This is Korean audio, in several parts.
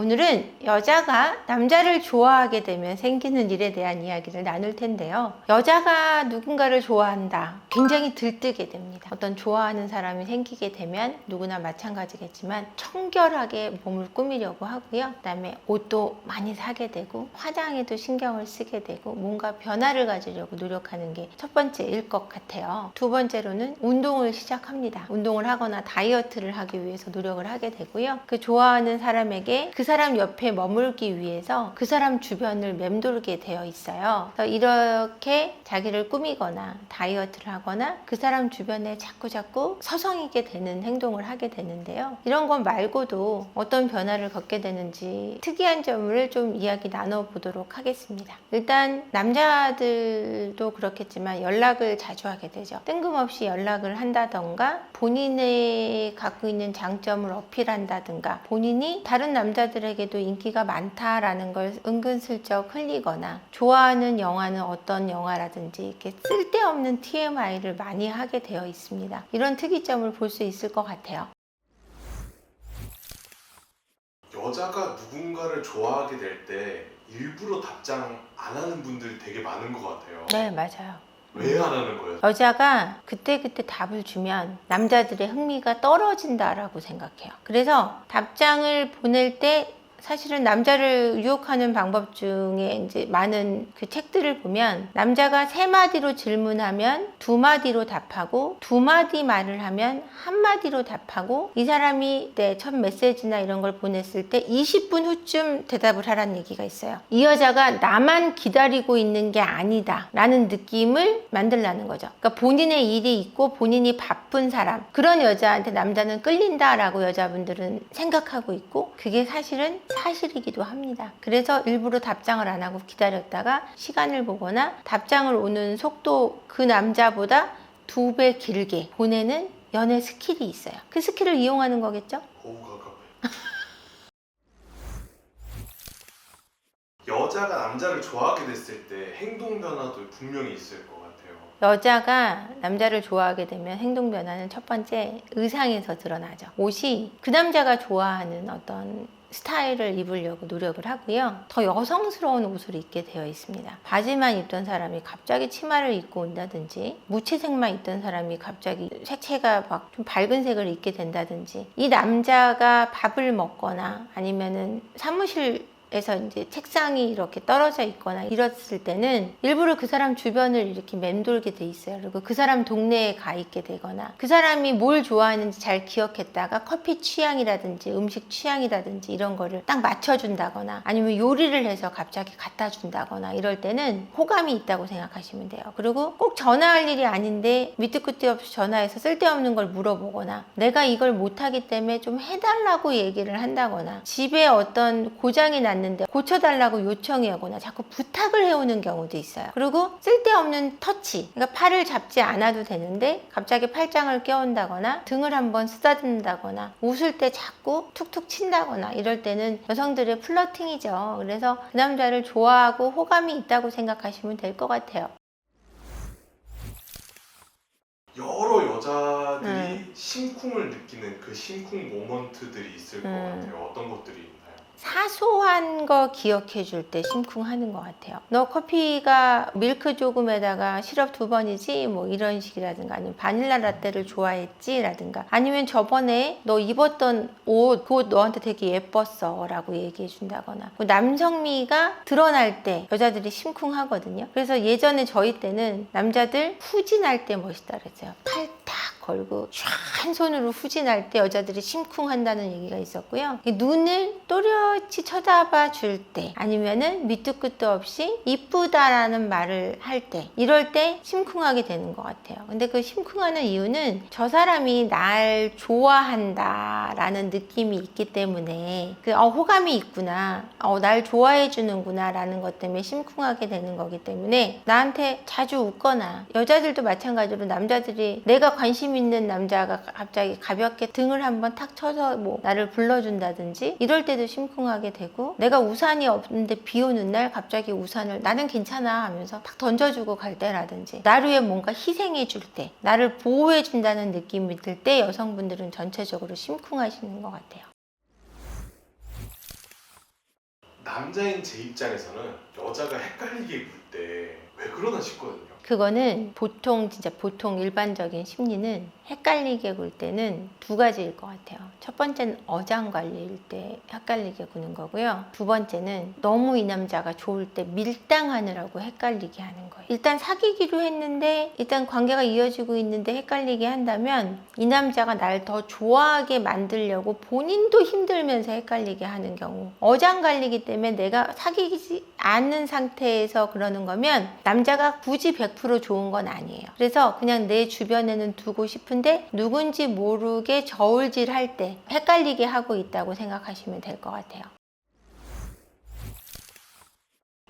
오늘은 여자가 남자를 좋아하게 되면 생기는 일에 대한 이야기를 나눌 텐데요. 여자가 누군가를 좋아한다. 굉장히 들뜨게 됩니다. 어떤 좋아하는 사람이 생기게 되면 누구나 마찬가지겠지만 청결하게 몸을 꾸미려고 하고요. 그다음에 옷도 많이 사게 되고 화장에도 신경을 쓰게 되고 뭔가 변화를 가지려고 노력하는 게 첫 번째일 것 같아요. 두 번째로는 운동을 시작합니다. 운동을 하거나 다이어트를 하기 위해서 노력을 하게 되고요. 그 좋아하는 사람에게 그 사람 옆에 머물기 위해서 그 사람 주변을 맴돌게 되어 있어요. 그래서 이렇게 자기를 꾸미거나 다이어트를 하거나 그 사람 주변에 자꾸 서성이게 되는 행동을 하게 되는데요. 이런 것 말고도 어떤 변화를 겪게 되는지 특이한 점을 좀 이야기 나눠보도록 하겠습니다. 일단 남자들도 그렇겠지만 연락을 자주 하게 되죠. 뜬금없이 연락을 한다던가 본인의 갖고 있는 장점을 어필한다든가 본인이 다른 남자들에게도 인기가 많다라는 걸 은근슬쩍 흘리거나 좋아하는 영화는 어떤 영화라든지 이렇게 쓸데없는 TMI를 많이 하게 되어 있습니다. 이런 특이점을 볼 수 있을 것 같아요. 여자가 누군가를 좋아하게 될 때 일부러 답장 안 하는 분들이 되게 많은 것 같아요. 네, 맞아요. 왜 안 하는 거예요? 여자가 그때그때 답을 주면 남자들의 흥미가 떨어진다라고 생각해요. 그래서 답장을 보낼 때 사실은 남자를 유혹하는 방법 중에 이제 많은 그 책들을 보면 남자가 3마디로 질문하면 2마디로 답하고 2마디 말을 하면 1마디로 답하고 이 사람이 내 첫 메시지나 이런 걸 보냈을 때 20분 후쯤 대답을 하라는 얘기가 있어요. 이 여자가 나만 기다리고 있는 게 아니다 라는 느낌을 만들라는 거죠. 그러니까 본인의 일이 있고 본인이 바쁜 사람, 그런 여자한테 남자는 끌린다라고 여자분들은 생각하고 있고 그게 사실이기도 합니다. 그래서 일부러 답장을 안 하고 기다렸다가 시간을 보거나 답장을 오는 속도 그 남자보다 2배 길게 보내는 연애 스킬이 있어요. 그 스킬을 이용하는 거겠죠? 거우가 카페. 여자가 남자를 좋아하게 됐을 때 행동 변화도 분명히 있을 것 같아요. 여자가 남자를 좋아하게 되면 행동 변화는 첫 번째 의상에서 드러나죠. 옷이 그 남자가 좋아하는 어떤 스타일을 입으려고 노력을 하고요. 더 여성스러운 옷을 입게 되어 있습니다. 바지만 입던 사람이 갑자기 치마를 입고 온다든지 무채색만 입던 사람이 갑자기 색채가 막 좀 밝은 색을 입게 된다든지 이 남자가 밥을 먹거나 아니면은 사무실에서 이제 책상이 이렇게 떨어져 있거나 이랬을 때는 일부러 그 사람 주변을 이렇게 맴돌게 돼 있어요. 그리고 그 사람 동네에 가 있게 되거나 그 사람이 뭘 좋아하는지 잘 기억했다가 커피 취향이라든지 음식 취향이라든지 이런 거를 딱 맞춰준다거나 아니면 요리를 해서 갑자기 갖다 준다거나 이럴 때는 호감이 있다고 생각하시면 돼요. 그리고 꼭 전화할 일이 아닌데 밑도 끝도 없이 전화해서 쓸데없는 걸 물어보거나 내가 이걸 못하기 때문에 좀 해달라고 얘기를 한다거나 집에 어떤 고장이 났는데 고쳐달라고 요청해 오거나 자꾸 부탁을 해오는 경우도 있어요. 그리고 쓸데없는 터치, 그러니까 팔을 잡지 않아도 되는데 갑자기 팔짱을 껴온다거나 등을 한번 쓰다듬는다거나 웃을 때 자꾸 툭툭 친다거나 이럴 때는 여성들의 플러팅이죠. 그래서 그 남자를 좋아하고 호감이 있다고 생각하시면 될 것 같아요. 여러 여자들이 심쿵을 느끼는 그 심쿵 모먼트들이 있을 것 같아요. 어떤 것들이 있나요? 사소한 거 기억해 줄 때 심쿵하는 것 같아요. 너 커피가 밀크 조금에다가 시럽 2번이지? 뭐 이런 식이라든가 아니면 바닐라 라떼를 좋아했지? 라든가 아니면 저번에 너 입었던 옷, 그 옷 너한테 되게 예뻤어 라고 얘기해 준다거나 남성미가 드러날 때 여자들이 심쿵하거든요. 그래서 예전에 저희 때는 남자들 후진할 때 멋있다 그랬어요. 팔 탁 걸고 한 손으로 후진할 때 여자들이 심쿵한다는 얘기가 있었고요. 눈을 또렷이 쳐다봐 줄 때 아니면은 밑도 끝도 없이 이쁘다라는 말을 할 때 이럴 때 심쿵하게 되는 것 같아요. 근데 그 심쿵하는 이유는 저 사람이 날 좋아한다 라는 느낌이 있기 때문에 호감이 있구나, 날 좋아해 주는구나 라는 것 때문에 심쿵하게 되는 거기 때문에 나한테 자주 웃거나 여자들도 마찬가지로 남자들이 내가 관심 있는 남자가 갑자기 가볍게 등을 한번 탁 쳐서 뭐 나를 불러준다든지 이럴 때도 심쿵하게 되고 내가 우산이 없는데 비 오는 날 갑자기 우산을 나는 괜찮아 하면서 탁 던져주고 갈 때라든지 나를 위해 뭔가 희생해 줄 때 나를 보호해 준다는 느낌이 들 때 여성분들은 전체적으로 심쿵하시는 것 같아요. 남자인 제 입장에서는 여자가 헷갈리게 굴 때 왜 그러나 싶거든요. 그거는 진짜 보통 일반적인 심리는 헷갈리게 굴 때는 두 가지일 것 같아요. 첫 번째는 어장관리일 때 헷갈리게 구는 거고요. 두 번째는 너무 이 남자가 좋을 때 밀당하느라고 헷갈리게 하는 거예요. 일단 사귀기로 했는데 일단 관계가 이어지고 있는데 헷갈리게 한다면 이 남자가 날 더 좋아하게 만들려고 본인도 힘들면서 헷갈리게 하는 경우, 어장관리이기 때문에 내가 사귀지 않는 상태에서 그러는 거면 남자가 굳이 100% 좋은 건 아니에요. 그래서 그냥 내 주변에는 두고 싶은데 누군지 모르게 저울질 할 때 헷갈리게 하고 있다고 생각하시면 될 것 같아요.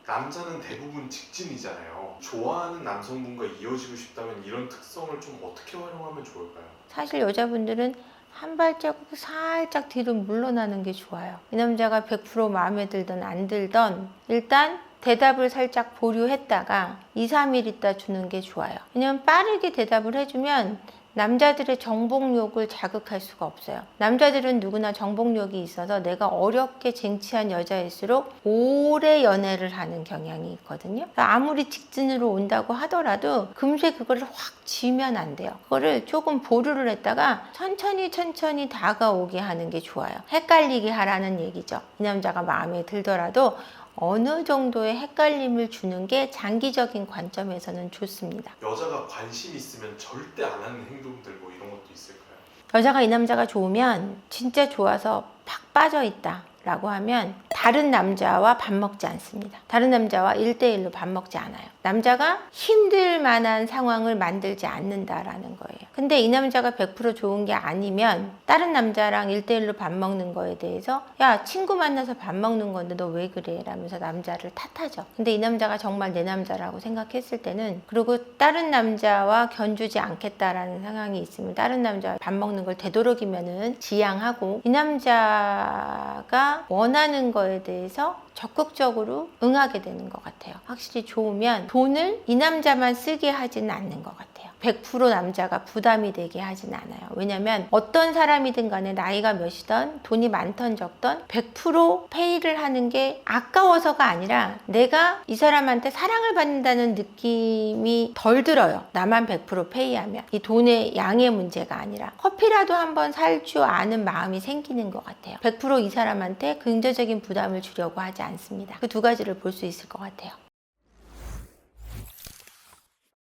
남자는 대부분 직진이잖아요. 좋아하는 남성분과 이어지고 싶다면 이런 특성을 좀 어떻게 활용하면 좋을까요? 사실 여자분들은 한 발자국 살짝 뒤로 물러나는 게 좋아요. 이 남자가 100% 마음에 들든 안 들든 일단 대답을 살짝 보류했다가 2, 3일 있다 주는 게 좋아요. 왜냐면 빠르게 대답을 해주면 남자들의 정복욕을 자극할 수가 없어요. 남자들은 누구나 정복욕이 있어서 내가 어렵게 쟁취한 여자일수록 오래 연애를 하는 경향이 있거든요. 아무리 직진으로 온다고 하더라도 금세 그거를 확 쥐면 안 돼요. 그거를 조금 보류를 했다가 천천히 다가오게 하는 게 좋아요. 헷갈리게 하라는 얘기죠. 이 남자가 마음에 들더라도 어느 정도의 헷갈림을 주는 게 장기적인 관점에서는 좋습니다. 여자가 관심 있으면 절대 안 하는 행동들 뭐 이런 것도 있을까요? 여자가 이 남자가 좋으면 진짜 좋아서 팍 빠져 있다 라고 하면 다른 남자와 밥 먹지 않습니다. 다른 남자와 1대1로 밥 먹지 않아요. 남자가 힘들 만한 상황을 만들지 않는다라는 거예요. 근데 이 남자가 100% 좋은 게 아니면 다른 남자랑 1대1로 밥 먹는 거에 대해서 야, 친구 만나서 밥 먹는 건데 너 왜 그래? 라면서 남자를 탓하죠. 근데 이 남자가 정말 내 남자라고 생각했을 때는, 그리고 다른 남자와 견주지 않겠다라는 상황이 있으면 다른 남자와 밥 먹는 걸 되도록이면은 지양하고 이 남자가 원하는 거에 대해서 적극적으로 응하게 되는 것 같아요. 확실히 좋으면 돈을 이 남자만 쓰게 하지는 않는 것 같아요. 100% 남자가 부담이 되게 하진 않아요. 왜냐면 어떤 사람이든 간에 나이가 몇이든 돈이 많던 적던 100% 페이를 하는 게 아까워서가 아니라 내가 이 사람한테 사랑을 받는다는 느낌이 덜 들어요. 나만 100% 페이하면. 이 돈의 양의 문제가 아니라 커피라도 한번 살 줄 아는 마음이 생기는 것 같아요. 100% 이 사람한테 긍정적인 부담을 주려고 하지 않습니다. 그 두 가지를 볼 수 있을 것 같아요.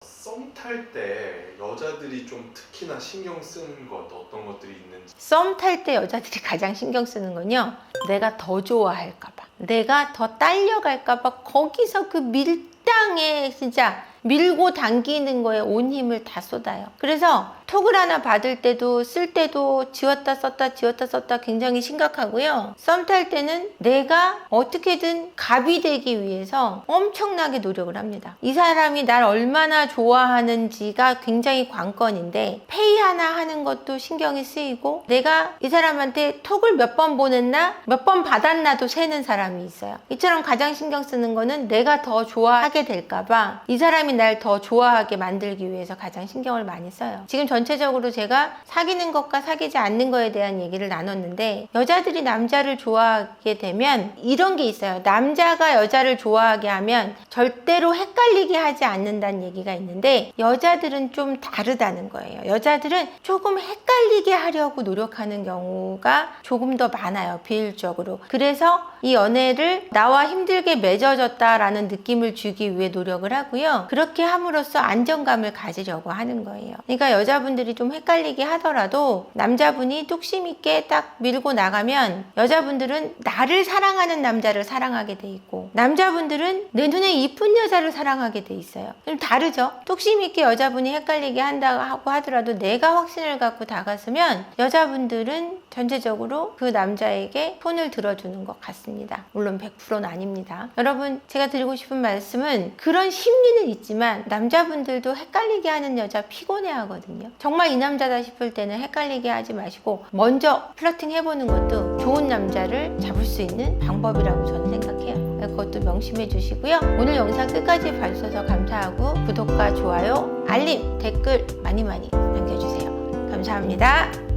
썸 탈 때 여자들이 좀 특히나 신경 쓰는 것 어떤 것들이 있는지. 썸 탈 때 여자들이 가장 신경 쓰는 건요, 내가 더 좋아할까봐, 내가 더 딸려갈까봐 거기서 그 밀당에 진짜 밀고 당기는 거에 온 힘을 다 쏟아요. 그래서 톡을 하나 받을 때도 쓸 때도 지웠다 썼다 굉장히 심각하고요. 썸 탈 때는 내가 어떻게든 갑이 되기 위해서 엄청나게 노력을 합니다. 이 사람이 날 얼마나 좋아하는지가 굉장히 관건인데 페이 하나 하는 것도 신경이 쓰이고, 내가 이 사람한테 톡을 몇 번 보냈나 몇 번 받았나도 세는 사람이 있어요. 이처럼 가장 신경 쓰는 거는 내가 더 좋아하게 될까봐 이 사람이 날 더 좋아하게 만들기 위해서 가장 신경을 많이 써요. 지금 전체적으로 제가 사귀는 것과 사귀지 않는 거에 대한 얘기를 나눴는데, 여자들이 남자를 좋아하게 되면 이런 게 있어요. 남자가 여자를 좋아하게 하면 절대로 헷갈리게 하지 않는다는 얘기가 있는데, 여자들은 좀 다르다는 거예요. 여자들은 조금 헷갈리게 하려고 노력하는 경우가 조금 더 많아요, 비율적으로. 그래서 이 연애를 나와 힘들게 맺어졌다라는 느낌을 주기 위해 노력을 하고요. 그렇게 함으로써 안정감을 가지려고 하는 거예요. 그러니까 여자분들이 좀 헷갈리게 하더라도 남자분이 뚝심 있게 딱 밀고 나가면 여자분들은 나를 사랑하는 남자를 사랑하게 돼 있고, 남자분들은 내 눈에 이쁜 여자를 사랑하게 돼 있어요. 좀 다르죠? 뚝심 있게 여자분이 헷갈리게 한다고 하더라도 내가 확신을 갖고 다가서면 여자분들은 전체적으로 그 남자에게 손을 들어주는 것 같습니다. 물론 100%는 아닙니다. 여러분, 제가 드리고 싶은 말씀은 그런 심리는 있지만 남자분들도 헷갈리게 하는 여자 피곤해 하거든요. 정말 이 남자다 싶을 때는 헷갈리게 하지 마시고 먼저 플러팅 해보는 것도 좋은 남자를 잡을 수 있는 방법이라고 저는 생각해요. 그것도 명심해 주시고요. 오늘 영상 끝까지 봐주셔서 감사하고 구독과 좋아요, 알림, 댓글 많이 남겨주세요. 감사합니다.